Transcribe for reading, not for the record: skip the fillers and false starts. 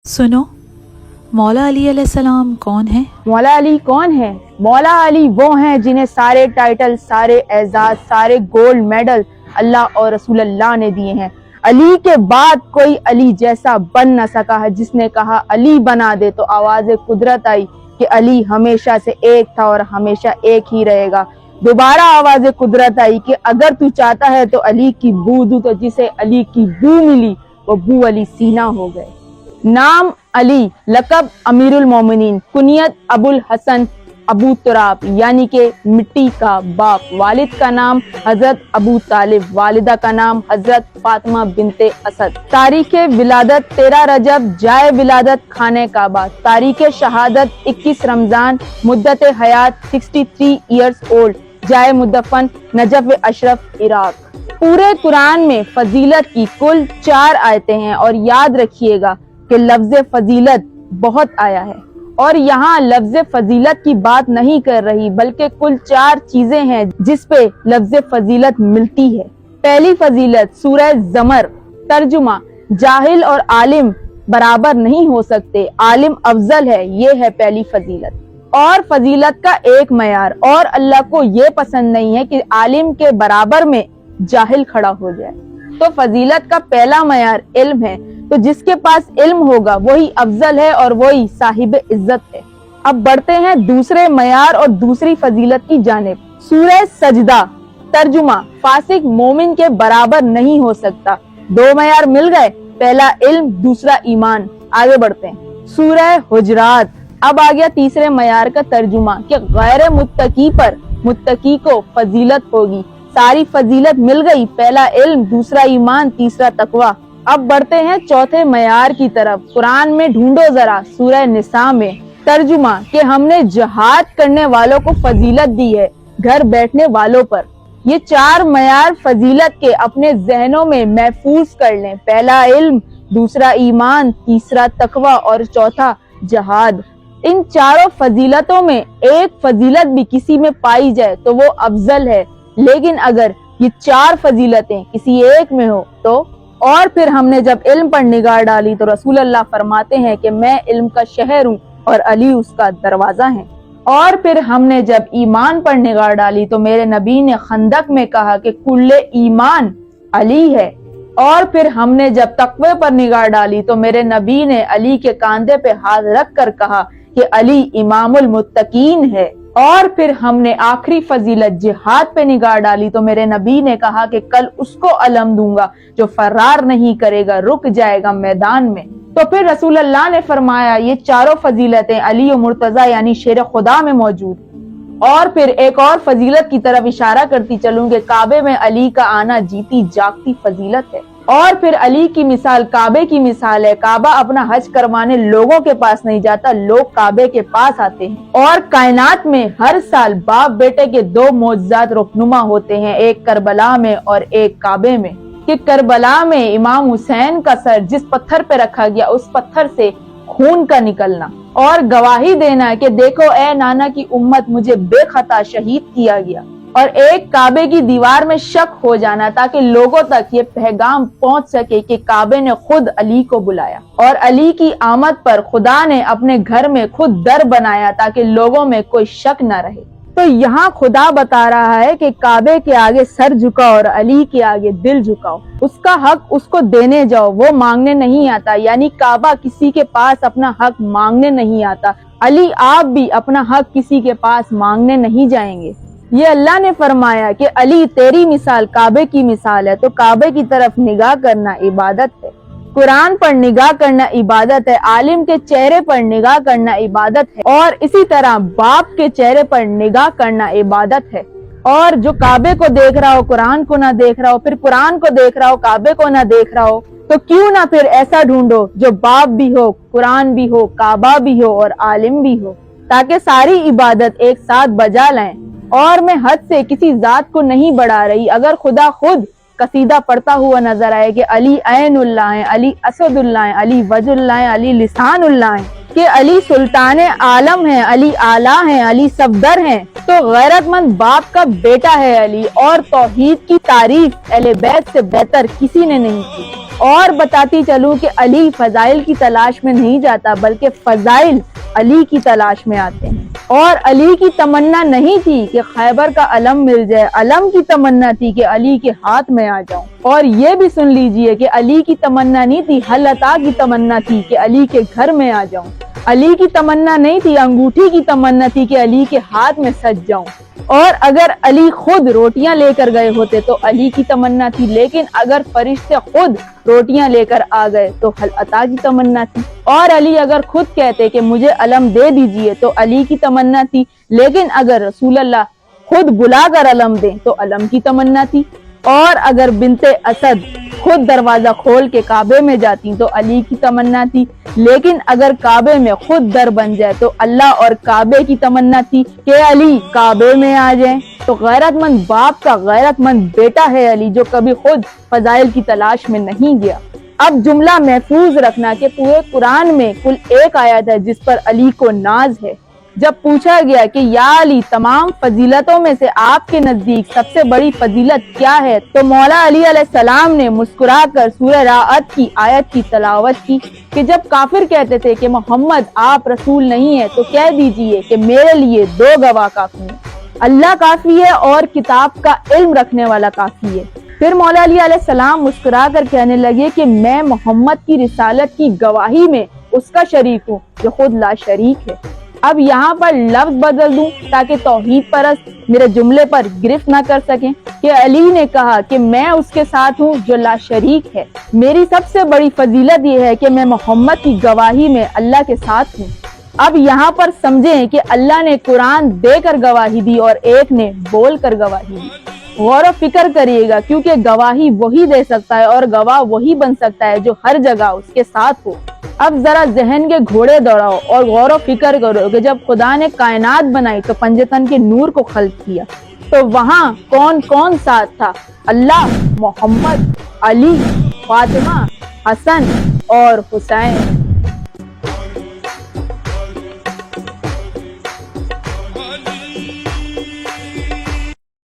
सुनो, मौला अली अलैहिस्सलाम कौन है? मौला अली कौन है? मौला अली वो हैं जिन्हें सारे टाइटल, सारे एजाज, सारे गोल्ड मेडल अल्लाह और रसूल अल्लाह ने दिए हैं। अली के बाद कोई अली जैसा बन न सका है। जिसने कहा अली बना दे तो आवाज कुदरत आई कि अली हमेशा से एक था और हमेशा एक ही रहेगा। दोबारा आवाज कुदरत आई कि अगर तू चाहता है तो अली की बू दूं, तो जिसे अली की बू मिली वो बू अली सीना हो गए। नाम अली, लकब अमीरुल मोमिनीन, कुनियत अबुल हसन अबू तुराब यानी कि मिट्टी का बाप। वालिद का नाम हजरत अबू तालिब, वालिदा का नाम हजरत फातिमा बिनते असद। तारीख विलादत 13 रजब, जाए विलादत खाने काबा। तारीख शहादत 21 रमजान, मुद्दत हयात 63 ईयर्स ओल्ड, जाए मुदफन नजफ अशरफ इराक। पूरे कुरान में फजीलत की कुल 4 आयतें हैं और याद रखिएगा कि लफ्ज फजीलत बहुत आया है और यहाँ लफ्ज फजीलत की बात नहीं कर रही बल्कि कुल 4 चीजें हैं जिस पे लफ्ज फजीलत मिलती है। पहली फजीलत सूरह ज़मर, तर्जुमा, जाहिल और आलिम बराबर नहीं हो सकते, आलिम अफजल है, ये है पहली फजीलत। और फजीलत का एक मयार, और अल्लाह को ये पसंद नहीं है कि आलिम के बराबर में जाहिल खड़ा हो जाए। तो फजीलत का पहला मयार इल्म है, तो जिसके पास इल्म होगा वही अफजल है और वही साहिब इज्जत है। अब बढ़ते हैं दूसरे मयार और दूसरी फजीलत की जानिब। सूरह सजदा, तर्जुमा, फासिक मोमिन के बराबर नहीं हो सकता। 2 मयार मिल गए, पहला इल्म, दूसरा ईमान। आगे बढ़ते हैं। सूरह हुजरात, अब आ गया तीसरे मयार का तर्जुमा कि गैर मुत्तकी पर मुत्तकी को फजीलत होगी। सारी फजीलत मिल गई, पहला इल्म, दूसरा ईमान, तीसरा तकवा। अब बढ़ते हैं चौथे मयार की तरफ। कुरान में ढूंढो जरा सूरह निसा में, तर्जुमा कि हमने जिहाद करने वालों को फजीलत दी है घर बैठने वालों पर। ये 4 मयार फजीलत के अपने जहनों में महफूज कर लें, पहला इल्म, दूसरा ईमान, तीसरा तकवा और चौथा जिहाद। इन चारों फजीलतों में एक फजीलत भी किसी में पाई जाए तो वो अफजल है, लेकिन अगर ये 4 फजीलतें किसी एक में हो तो। और फिर हमने जब इल्म पर निगाह डाली तो रसूल अल्लाह फरमाते हैं कि मैं इल्म का शहर हूँ और अली उसका दरवाजा है। और फिर हमने जब ईमान पर निगाह डाली तो मेरे नबी ने खंदक में कहा कि कुल्ले ईमान अली है। और फिर हमने जब तकवे पर निगाह डाली तो मेरे नबी ने अली के कांधे पे हाथ रख कर कहा कि अली इमामुल मुत्तकीन है। और फिर हमने आखिरी फजीलत जिहाद पे निगाह डाली तो मेरे नबी ने कहा कि कल उसको अलम दूंगा जो फरार नहीं करेगा, रुक जाएगा मैदान में। तो फिर रसूल अल्लाह ने फरमाया ये चारों फजीलतें अली और मुर्तजा यानी शेर खुदा में मौजूद। और फिर एक और फजीलत की तरफ इशारा करती चलूंगी, काबे में अली का आना जीती जागती फजीलत है। और फिर अली की मिसाल काबे की मिसाल है। काबा अपना हज करवाने लोगों के पास नहीं जाता, लोग काबे के पास आते हैं। और कायनात में हर साल बाप बेटे के 2 मोजज़ात रुखनुमा होते हैं, एक करबला में और एक काबे में। कि करबला में इमाम हुसैन का सर जिस पत्थर पे रखा गया उस पत्थर से खून का निकलना और गवाही देना कि देखो ए नाना की उम्मत, मुझे बेखता शहीद किया गया। और एक काबे की दीवार में शक हो जाना ताकि लोगों तक ये पैगाम पहुंच सके कि काबे ने खुद अली को बुलाया। और अली की आमद पर खुदा ने अपने घर में खुद दर बनाया ताकि लोगों में कोई शक न रहे। तो यहाँ खुदा बता रहा है कि काबे के आगे सर झुकाओ और अली के आगे दिल झुकाओ, उसका हक उसको देने जाओ, वो मांगने नहीं आता। यानी काबा किसी के पास अपना हक मांगने नहीं आता, अली आप भी अपना हक किसी के पास मांगने नहीं जाएंगे। ये अल्लाह ने फरमाया कि अली तेरी मिसाल काबे की मिसाल है। तो काबे की तरफ निगाह करना इबादत है, कुरान पर निगाह करना इबादत है, आलिम के चेहरे पर निगाह करना इबादत है, और इसी तरह बाप के चेहरे पर निगाह करना इबादत है। और जो काबे को देख रहा हो कुरान को ना देख रहा हो, फिर कुरान को देख रहा हो काबे को ना देख रहा हो, तो क्यों ना फिर ऐसा ढूंढो जो बाप भी हो, कुरान भी हो, काबा भी हो और आलिम भी हो, ताकि सारी इबादत एक साथ बजा लाएं। और मैं हद से किसी जात को नहीं बढ़ा रही। अगर खुदा खुद कसीदा पढ़ता हुआ नजर आए कि अली ऐनुल्लाह है, अली असदुल्लाह है, अली वजुल्लाह है, अली लिसानुल्लाह है, کہ علی سلطان عالم ہیں، علی اعلیٰ ہیں، علی صفدر ہیں، تو غیرت مند باپ کا بیٹا ہے علی، اور توحید کی تعریف اہل بیت سے بہتر کسی نے نہیں کی۔ اور بتاتی چلوں کہ علی فضائل کی تلاش میں نہیں جاتا بلکہ فضائل علی کی تلاش میں آتے ہیں۔ اور علی کی تمنا نہیں تھی کہ خیبر کا علم مل جائے، علم کی تمنا تھی کہ علی کے ہاتھ میں آ جاؤں۔ اور یہ بھی سن لیجئے کہ علی کی تمنا نہیں تھی، حل عطا کی تمنا تھی کہ علی کے گھر میں آ جاؤں۔ علی کی تمنا نہیں تھی، انگوٹھی کی تمنا تھی کہ علی کے ہاتھ میں سج جاؤں۔ اور اگر علی خود روٹیاں لے کر گئے ہوتے تو علی کی تمنا تھی، لیکن اگر فرشتے خود روٹیاں لے کر آ گئے تو حل عطا کی تمنا تھی۔ اور علی اگر خود کہتے کہ مجھے علم دے دیجئے تو علی کی تمنا تھی، لیکن اگر رسول اللہ خود بلا کر علم دیں تو علم کی تمنا تھی۔ اور اگر بنت اسد خود دروازہ کھول کے کعبے میں جاتی تو علی کی تمنا تھی، لیکن اگر کعبے میں خود در بن جائے تو اللہ اور کعبے کی تمنا تھی کہ علی کعبے میں آ جائیں۔ تو غیرت مند باپ کا غیرت مند بیٹا ہے علی، جو کبھی خود فضائل کی تلاش میں نہیں گیا۔ اب جملہ محفوظ رکھنا کہ پورے قرآن میں کل ایک آیت ہے جس پر علی کو ناز ہے۔ جب پوچھا گیا کہ یا علی تمام فضیلتوں میں سے آپ کے نزدیک سب سے بڑی فضیلت کیا ہے، تو مولا علی علیہ السلام نے مسکرا کر سورہ راعد کی آیت کی تلاوت کی کہ جب کافر کہتے تھے کہ محمد آپ رسول نہیں ہیں تو کہہ دیجئے کہ میرے لیے 2 گواہ کافی ہیں، اللہ کافی ہے اور کتاب کا علم رکھنے والا کافی ہے۔ پھر مولا علی علیہ السلام مسکرا کر کہنے لگے کہ میں محمد کی رسالت کی گواہی میں اس کا شریک ہوں جو خود لا شریک ہے۔ اب یہاں پر لفظ بدل دوں تاکہ توحید پرست میرے جملے پر گرفت نہ کر سکیں کہ علی نے کہا کہ میں اس کے ساتھ ہوں جو لا شریک ہے۔ میری سب سے بڑی فضیلت یہ ہے کہ میں محمد کی گواہی میں اللہ کے ساتھ ہوں۔ اب یہاں پر سمجھیں کہ اللہ نے قرآن دے کر گواہی دی اور ایک نے بول کر گواہی دی۔ غور و فکر کریے گا کیونکہ گواہی وہی دے سکتا ہے اور گواہ وہی بن سکتا ہے جو ہر جگہ اس کے ساتھ ہو۔ اب ذرا ذہن کے گھوڑے دوڑاؤ اور غور و فکر کرو کہ جب خدا نے کائنات بنائی تو پنجتن کے نور کو خلق کیا تو وہاں کون کون ساتھ تھا؟ اللہ، محمد، علی، فاطمہ، حسن اور حسین۔